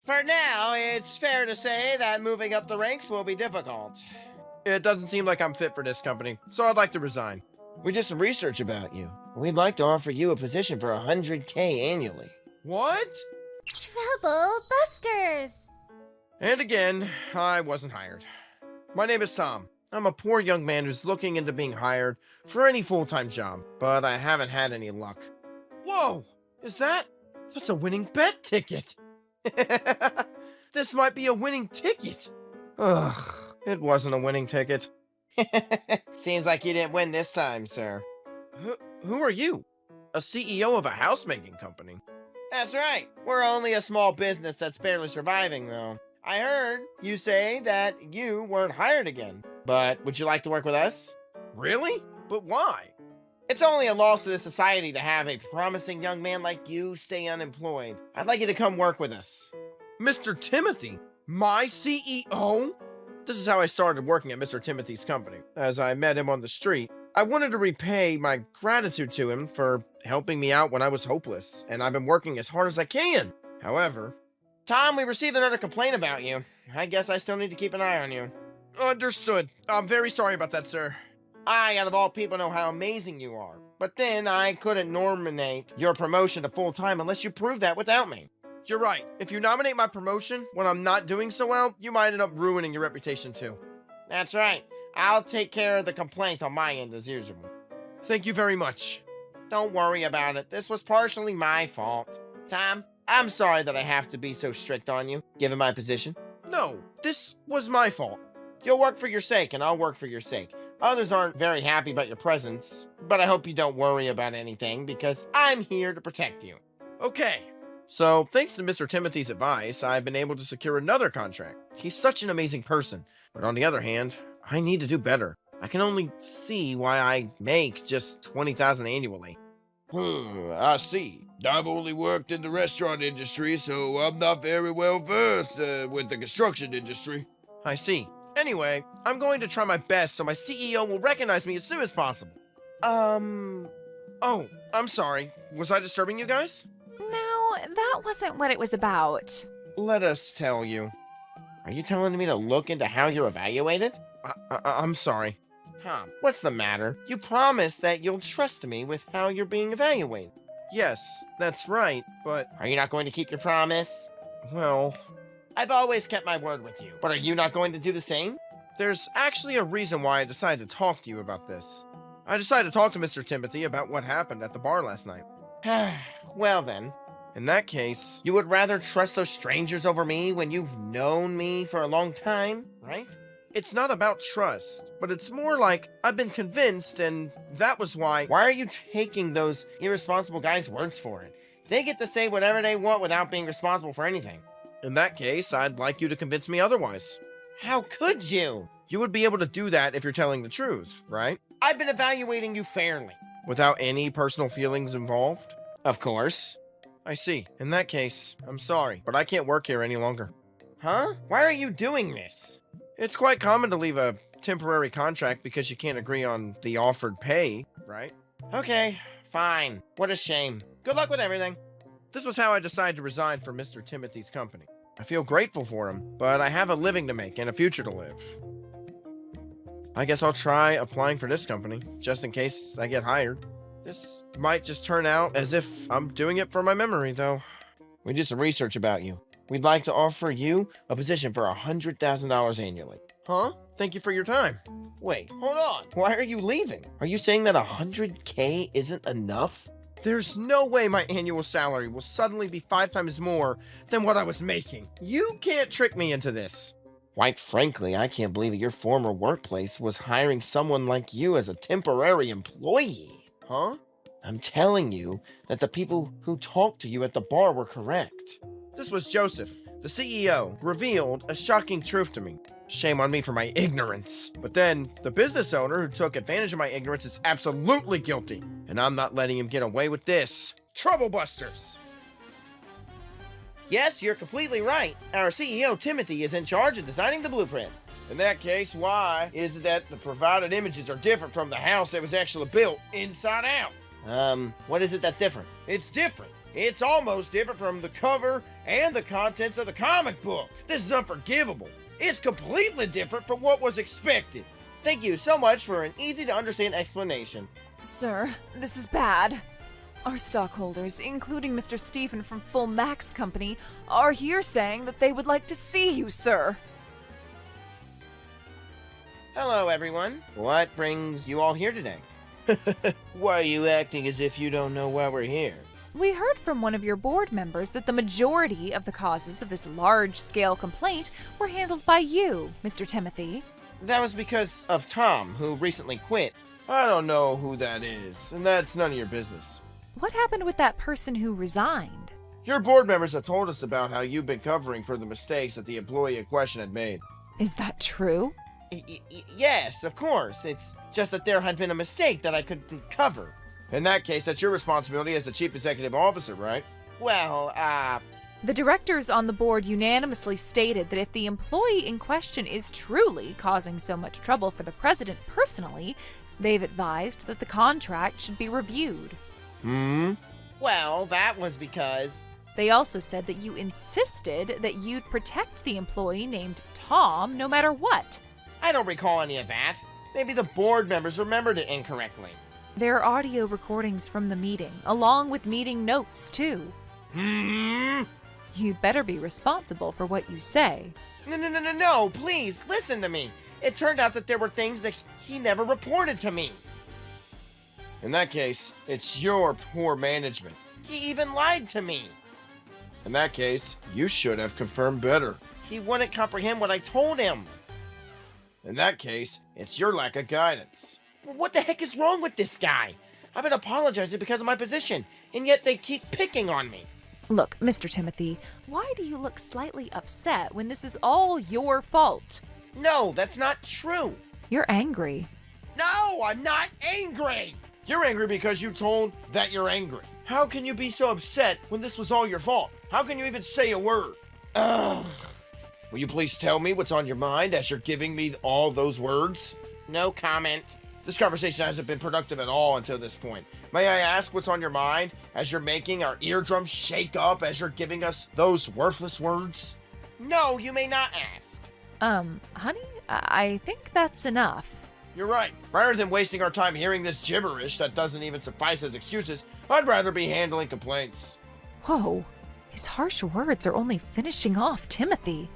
For now, it's fair to say that moving up the ranks will be difficult. It doesn't seem like I'm fit for this company, so I'd like to resign. We did some research about you. We'd like to offer you a position for 100K annually. What? Trouble Busters! And again, I wasn't hired. My name is Tom. I'm a poor young man who's looking into being hired for any full-time job, but I haven't had any luck. Whoa! That's a winning bet ticket! This might be a winning ticket! Ugh, it wasn't a winning ticket. Seems like you didn't win this time, sir. Who are you? A CEO of a housemaking company. That's right. We're only a small business that's barely surviving, though. I heard you say that you weren't hired again. But would you like to work with us? Really? But why? It's only a loss to the society to have a promising young man like you stay unemployed. I'd like you to come work with us. Mr. Timothy? My CEO? This is how I started working at Mr. Timothy's company. As I met him on the street, I wanted to repay my gratitude to him for helping me out when I was hopeless, and I've been working as hard as I can. However... Tom, we received another complaint about you. I guess I still need to keep an eye on you. Understood. I'm very sorry about that, sir. I, out of all people, know how amazing you are. But then I couldn't nominate your promotion to full-time unless you prove that without me. You're right. If you nominate my promotion when I'm not doing so well, you might end up ruining your reputation too. That's right. I'll take care of the complaint on my end as usual. Thank you very much. Don't worry about it. This was partially my fault. Tom, I'm sorry that I have to be so strict on you, given my position. No, this was my fault. You'll work for your sake, and I'll work for your sake. Others aren't very happy about your presence, but I hope you don't worry about anything, because I'm here to protect you. Okay. So, thanks to Mr. Timothy's advice, I've been able to secure another contract. He's such an amazing person. But on the other hand, I need to do better. I can only see why I make just $20,000 annually. I see. I've only worked in the restaurant industry, so I'm not very well versed with the construction industry. I see. Anyway, I'm going to try my best so my CEO will recognize me as soon as possible. Oh, I'm sorry. Was I disturbing you guys? No, that wasn't what it was about. Let us tell you. Are you telling me to look into how you're evaluated? I'm sorry. Tom, what's the matter? You promised that you'll trust me with how you're being evaluated. Yes, that's right, but... Are you not going to keep your promise? Well... I've always kept my word with you, but are you not going to do the same? There's actually a reason why I decided to talk to you about this. I decided to talk to Mr. Timothy about what happened at the bar last night. Well then. In that case... You would rather trust those strangers over me when you've known me for a long time, right? It's not about trust, but it's more like I've been convinced, and that was why... Why are you taking those irresponsible guys' words for it? They get to say whatever they want without being responsible for anything. In that case, I'd like you to convince me otherwise. How could you? You would be able to do that if you're telling the truth, right? I've been evaluating you fairly. Without any personal feelings involved? Of course. I see. In that case, I'm sorry, but I can't work here any longer. Huh? Why are you doing this? It's quite common to leave a temporary contract because you can't agree on the offered pay, right? Okay, fine. What a shame. Good luck with everything. This was how I decided to resign from Mr. Timothy's company. I feel grateful for him, but I have a living to make and a future to live. I guess I'll try applying for this company, just in case I get hired. This might just turn out as if I'm doing it for my memory, though. We did some research about you. We'd like to offer you a position for $100,000 annually. Huh? Thank you for your time. Wait, hold on. Why are you leaving? Are you saying that 100K isn't enough? There's no way my annual salary will suddenly be 5 times more than what I was making. You can't trick me into this. Quite frankly, I can't believe that your former workplace was hiring someone like you as a temporary employee. Huh? I'm telling you that the people who talked to you at the bar were correct. This was Joseph, the CEO, revealed a shocking truth to me. Shame on me for my ignorance. But then, the business owner who took advantage of my ignorance is absolutely guilty. And I'm not letting him get away with this. Trouble Busters! Yes, you're completely right. Our CEO, Timothy, is in charge of designing the blueprint. In that case, why is it that the provided images are different from the house that was actually built inside out? What is it that's different? It's different. It's almost different from the cover and the contents of the comic book. This is unforgivable. It's completely different from what was expected. Thank you so much for an easy-to-understand explanation. Sir, this is bad. Our stockholders, including Mr. Stephen from Full Max Company, are here saying that they would like to see you, sir. Hello, everyone. What brings you all here today? Why are you acting as if you don't know why we're here? We heard from one of your board members that the majority of the causes of this large-scale complaint were handled by you, Mr. Timothy. That was because of Tom, who recently quit. I don't know who that is, and that's none of your business. What happened with that person who resigned? Your board members have told us about how you've been covering for the mistakes that the employee in question had made. Is that true? Yes, of course. It's just that there had been a mistake that I couldn't cover. In that case, that's your responsibility as the chief executive officer, right? Well, The directors on the board unanimously stated that if the employee in question is truly causing so much trouble for the president personally, they've advised that the contract should be reviewed. well, that was because... They also said that you insisted that you'd protect the employee named Tom no matter what. I don't recall any of that. Maybe the board members remembered it incorrectly. There are audio recordings from the meeting, along with meeting notes, too. You'd better be responsible for what you say. No, please, listen to me. It turned out that there were things that he never reported to me. In that case, it's your poor management. He even lied to me. In that case, you should have confirmed better. He wouldn't comprehend what I told him. In that case, it's your lack of guidance. What the heck is wrong with this guy? I've been apologizing because of my position, and yet they keep picking on me. Look, Mr. Timothy, why do you look slightly upset when this is all your fault? No, that's not true. You're angry. No, I'm not angry. You're angry because you told that you're angry. How can you be so upset when this was all your fault? How can you even say a word? Ugh. Will you please tell me what's on your mind as you're giving me all those words? No comment. This conversation hasn't been productive at all until this point. May I ask what's on your mind as you're making our eardrums shake up as you're giving us those worthless words? No, you may not ask. Honey, I think that's enough. You're right. Rather than wasting our time hearing this gibberish that doesn't even suffice as excuses, I'd rather be handling complaints. Whoa, his harsh words are only finishing off Timothy.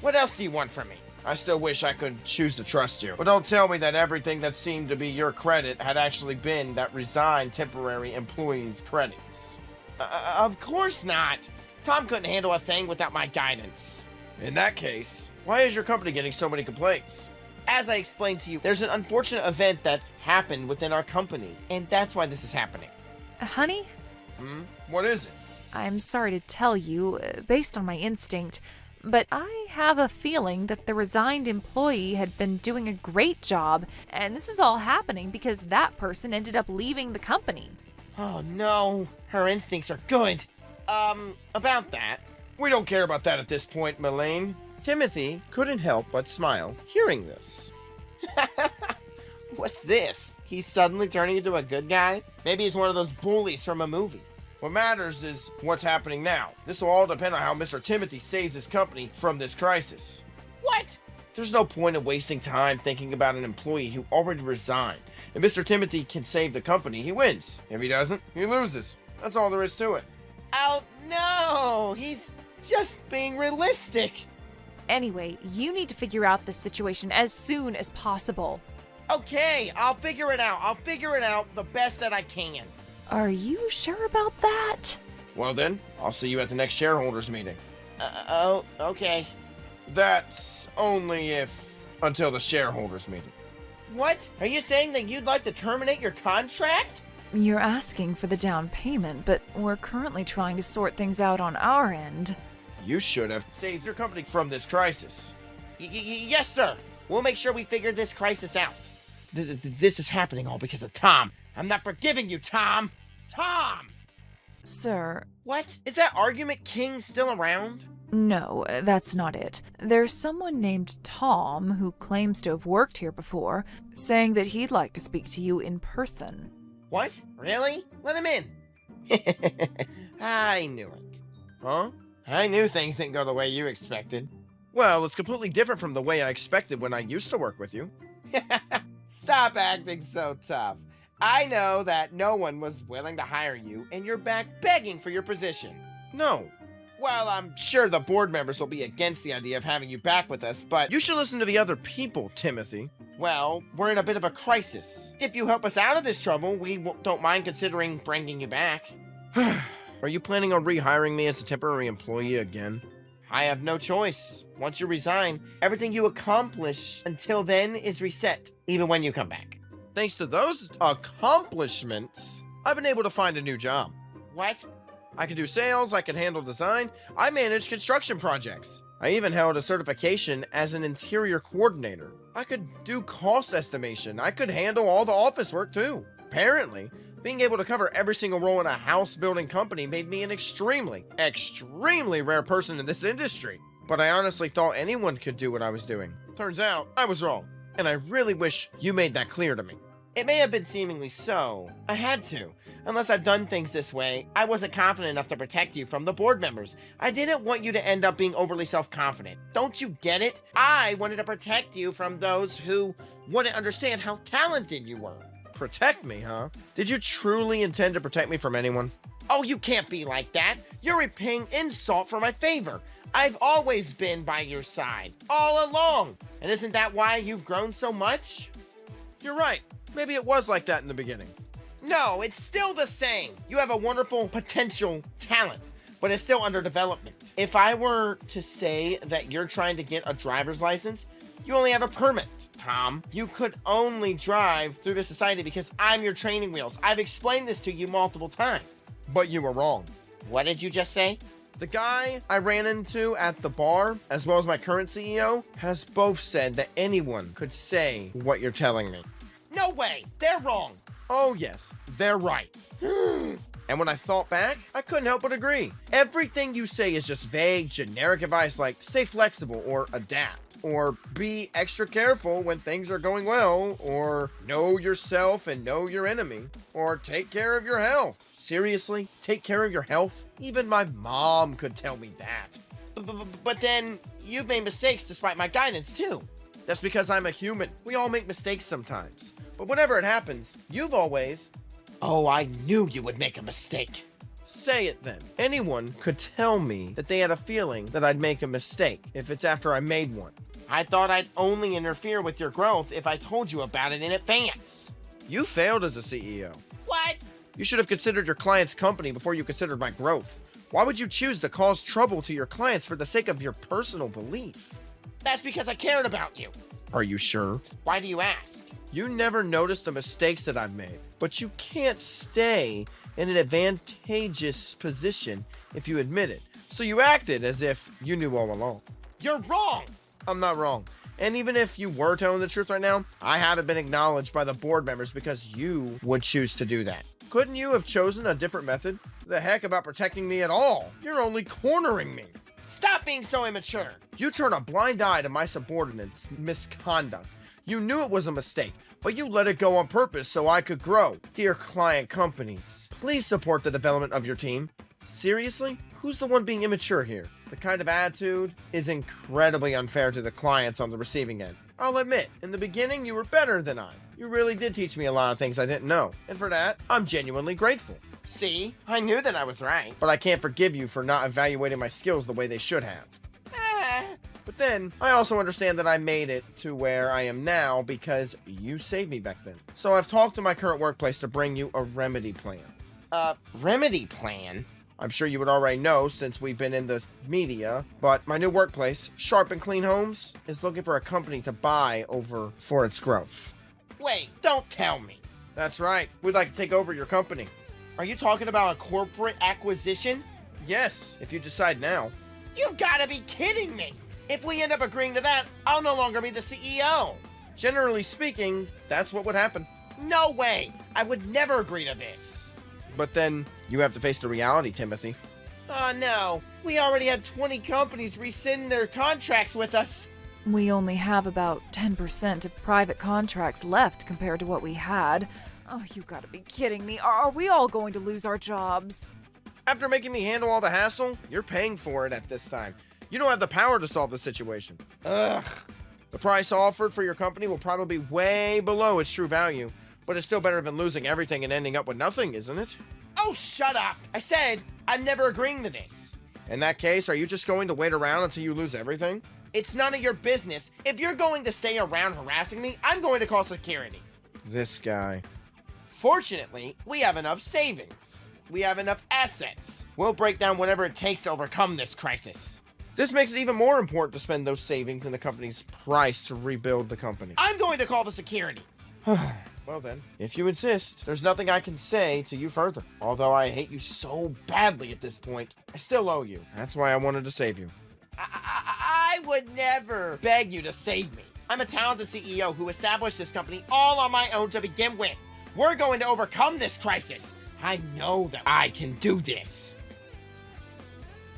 What else do you want from me? I still wish I could choose to trust you. But don't tell me that everything that seemed to be your credit had actually been that resigned temporary employee's credits. Of course not. Tom couldn't handle a thing without my guidance. In that case, why is your company getting so many complaints? As I explained to you, there's an unfortunate event that happened within our company, and that's why this is happening. Honey, What is it? I'm sorry to tell you, based on my instinct, but I have a feeling that the resigned employee had been doing a great job, and this is all happening because that person ended up leaving the company. Oh no, her instincts are good. About that, We don't care about that at this point, Melaine. Timothy couldn't help but smile hearing this. What's this? He's suddenly turning into a good guy? Maybe he's one of those bullies from a movie. What matters is what's happening now. This will all depend on how Mr. Timothy saves his company from this crisis. What? There's no point in wasting time thinking about an employee who already resigned. If Mr. Timothy can save the company, he wins. If he doesn't, he loses. That's all there is to it. Oh no, he's just being realistic. Anyway, you need to figure out this situation as soon as possible. Okay, I'll figure it out. I'll figure it out the best that I can. Are you sure about that? Well then, I'll see you at the next shareholders meeting. Oh, okay. That's only until the shareholders meeting. What? Are you saying that you'd like to terminate your contract? You're asking for the down payment, but we're currently trying to sort things out on our end. You should have saved your company from this crisis. Yes, sir. We'll make sure we figure this crisis out. This is happening all because of Tom. I'm not forgiving you, Tom. Tom! Sir, What? Is that argument king still around? no, that's not it. There's someone named Tom who claims to have worked here before, saying that he'd like to speak to you in person. What? Really? Let him in. I knew it. Huh? I knew things didn't go the way you expected. Well, it's completely different from the way I expected when I used to work with you. Stop acting so tough. I know that no one was willing to hire you, and you're back begging for your position. No. Well, I'm sure the board members will be against the idea of having you back with us, but You should listen to the other people, Timothy. well, we're in a bit of a crisis. If you help us out of this trouble, we don't mind considering bringing you back. Are you planning on rehiring me as a temporary employee again? I have no choice. Once you resign, everything you accomplish until then is reset, even when you come back. Thanks to those accomplishments, I've been able to find a new job. What? I can do sales, I can handle design, I manage construction projects. I even held a certification as an interior coordinator. I could do cost estimation, I could handle all the office work too. Apparently, being able to cover every single role in a house building company made me an extremely rare person in this industry. But I honestly thought anyone could do what I was doing. Turns out, I was wrong. And I really wish you made that clear to me. It may have been seemingly so. I had to. Unless I've done things this way, I wasn't confident enough to protect you from the board members. I didn't want you to end up being overly self-confident. Don't you get it? I wanted to protect you from those who wouldn't understand how talented you were. Protect me, huh? Did you truly intend to protect me from anyone? Oh, you can't be like that. You're repaying insult for my favor. I've always been by your side, all along. And isn't that why you've grown so much? You're right. Maybe it was like that in the beginning. No, it's still the same. You have a wonderful potential talent, but it's still under development. If I were to say that you're trying to get a driver's license, you only have a permit, Tom. You could only drive through the society because I'm your training wheels. I've explained this to you multiple times. But you were wrong. What did you just say? The guy I ran into at the bar, as well as my current CEO, has both said that anyone could say what you're telling me. No way! They're wrong! Oh yes, they're right. And when I thought back, I couldn't help but agree. Everything you say is just vague, generic advice like stay flexible or adapt, or be extra careful when things are going well, or know yourself and know your enemy, or take care of your health. Seriously? Take care of your health? Even my mom could tell me that. But then, you've made mistakes despite my guidance, too. That's because I'm a human. We all make mistakes sometimes. But whenever it happens, you've always... Oh, I knew you would make a mistake. Say it then. Anyone could tell me that they had a feeling that I'd make a mistake if it's after I made one. I thought I'd only interfere with your growth if I told you about it in advance. You failed as a CEO. What? You should have considered your client's company before you considered my growth. Why would you choose to cause trouble to your clients for the sake of your personal belief? That's because I cared about you. Are you sure? Why do you ask? You never noticed the mistakes that I've made, but you can't stay in an advantageous position if you admit it. So you acted as if you knew all along. You're wrong! I'm not wrong. And even if you were telling the truth right now, I haven't been acknowledged by the board members because you would choose to do that. Couldn't you have chosen a different method? The heck about protecting me at all? You're only cornering me. Stop being so immature. You turn a blind eye to my subordinates' misconduct. You knew it was a mistake, but you let it go on purpose so I could grow. Dear client companies, please support the development of your team. Seriously? Who's the one being immature here? The kind of attitude is incredibly unfair to the clients on the receiving end. I'll admit, in the beginning you were better than I. You really did teach me a lot of things I didn't know, and for that, I'm genuinely grateful. See? I knew that I was right. But I can't forgive you for not evaluating my skills the way they should have. But then, I also understand that I made it to where I am now because you saved me back then. So I've talked to my current workplace to bring you a remedy plan. Remedy plan? I'm sure you would already know since we've been in the media, but my new workplace, Sharp and Clean Homes, is looking for a company to buy over for its growth. Wait, don't tell me. That's right. We'd like to take over your company. Are you talking about a corporate acquisition? Yes, if you decide now. You've got to be kidding me. If we end up agreeing to that, I'll no longer be the CEO. Generally speaking, that's what would happen. No way. I would never agree to this. But then you have to face the reality, Timothy. Oh no. We already had 20 companies rescind their contracts with us. We only have about 10% of private contracts left compared to what we had. Oh, you gotta be kidding me. Are we all going to lose our jobs? After making me handle all the hassle, you're paying for it at this time. You don't have the power to solve the situation. Ugh. The price offered for your company will probably be way below its true value, but it's still better than losing everything and ending up with nothing, isn't it? Oh, shut up. I said I'm never agreeing to this. In that case, are you just going to wait around until you lose everything? It's none of your business. If you're going to stay around harassing me, I'm going to call security. This guy. Fortunately, we have enough savings. We have enough assets. We'll break down whatever it takes to overcome this crisis. This makes it even more important to spend those savings in the company's price to rebuild the company. I'm going to call the security. Well then, if you insist, there's nothing I can say to you further. Although I hate you so badly at this point, I still owe you. That's why I wanted to save you. I would never beg you to save me. I'm a talented CEO who established this company all on my own to begin with. We're going to overcome this crisis. I know that I can do this.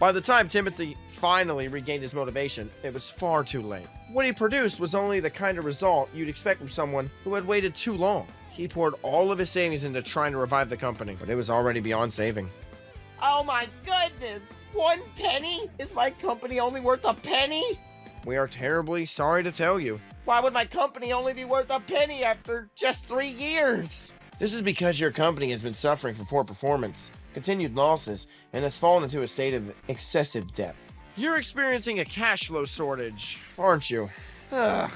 By the time Timothy finally regained his motivation, it was far too late. What he produced was only the kind of result you'd expect from someone who had waited too long. He poured all of his savings into trying to revive the company, but it was already beyond saving. Oh my goodness! 1 penny? Is my company only worth a penny? We are terribly sorry to tell you. Why would my company only be worth a penny after just 3 years? This is because your company has been suffering from poor performance, continued losses, and has fallen into a state of excessive debt. You're experiencing a cash flow shortage, aren't you? Ugh,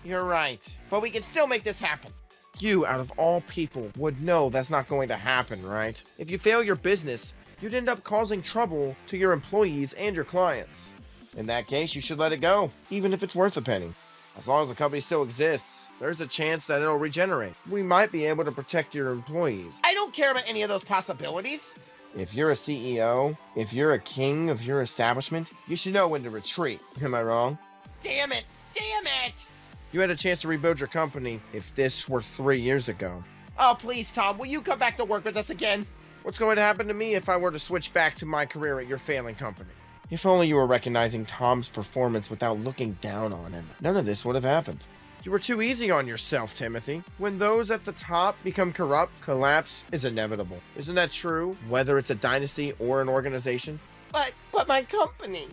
you're right. But we can still make this happen. You, out of all people, would know that's not going to happen, right? If you fail your business, you'd end up causing trouble to your employees and your clients. In that case, you should let it go, even if it's worth a penny. As long as the company still exists, there's a chance that it'll regenerate. We might be able to protect your employees. I don't care about any of those possibilities. If you're a CEO, if you're a king of your establishment, you should know when to retreat. Am I wrong? Damn it! Damn it! You had a chance to rebuild your company if this were 3 years ago. Oh, please, Tom, will you come back to work with us again? What's going to happen to me if I were to switch back to my career at your failing company? If only you were recognizing Tom's performance without looking down on him, none of this would have happened. You were too easy on yourself, Timothy. When those at the top become corrupt, collapse is inevitable. Isn't that true, whether it's a dynasty or an organization? But my company.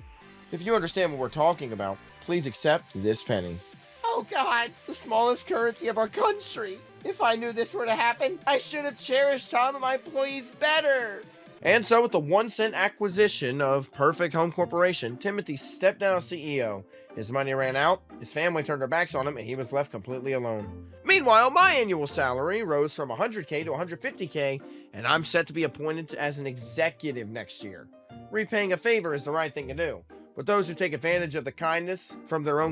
If you understand what we're talking about, please accept this penny. Oh God, the smallest currency of our country. If I knew this were to happen, I should have cherished Tom and my employees better. And so with the 1 cent acquisition of Perfect Home Corporation, Timothy stepped down as CEO. His money ran out, his family turned their backs on him, and he was left completely alone. Meanwhile, my annual salary rose from $100K to $150K, and I'm set to be appointed as an executive next year. Repaying a favor is the right thing to do, but those who take advantage of the kindness from their own